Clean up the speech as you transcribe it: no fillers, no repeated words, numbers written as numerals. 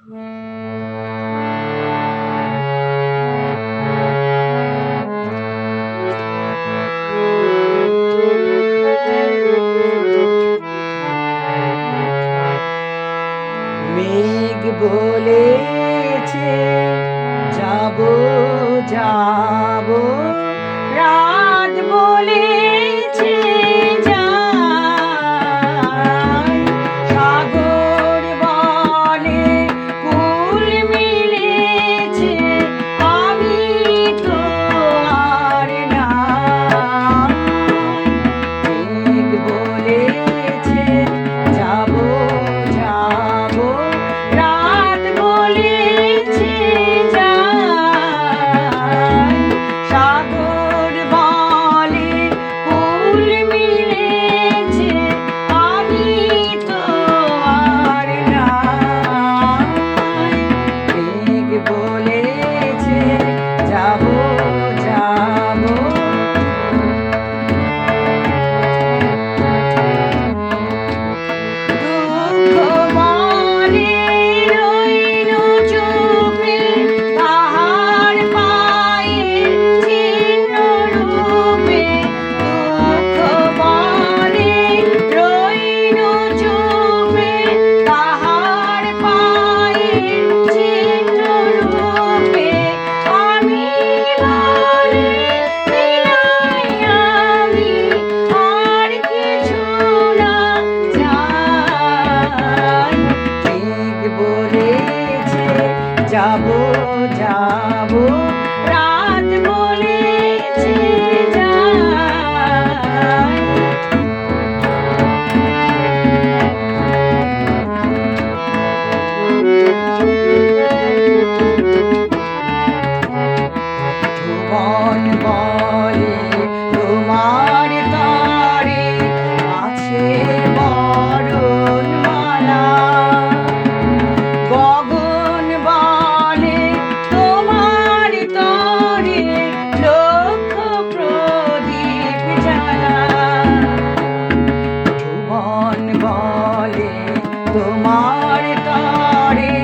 মেঘ বলেছে যাবো যাবো, রাত বলেছে যাই, সাগর বলে কুল মিলেছে, আমি তো আর নাই। মেঘ বলেছে যাবো যাবো, রাত বলেছে যাই, সাগর বলে কুল মিলেছে, আমি তো আর নাই। মেঘ বলেছে যাবো যাবো, দুঃখ বলে রইল চুপে, তাহার পায়ের চিহ্ন রূপে। দুঃখ বলে রইল চুপে, তাহার পায়ের চিহ্ন রূপে। আমি বলি বিনাই আমি আর কিছু না চাই। মেঘ বলেছে যাবো যাবো, রাত বলেছে যাই। ভুবন বলে তোমার তরে আছে বরণমালা, গগন বলে তোমার তরে লক্ষ প্রদীপ জ্বালা। ভুবন বলে তোমার তরে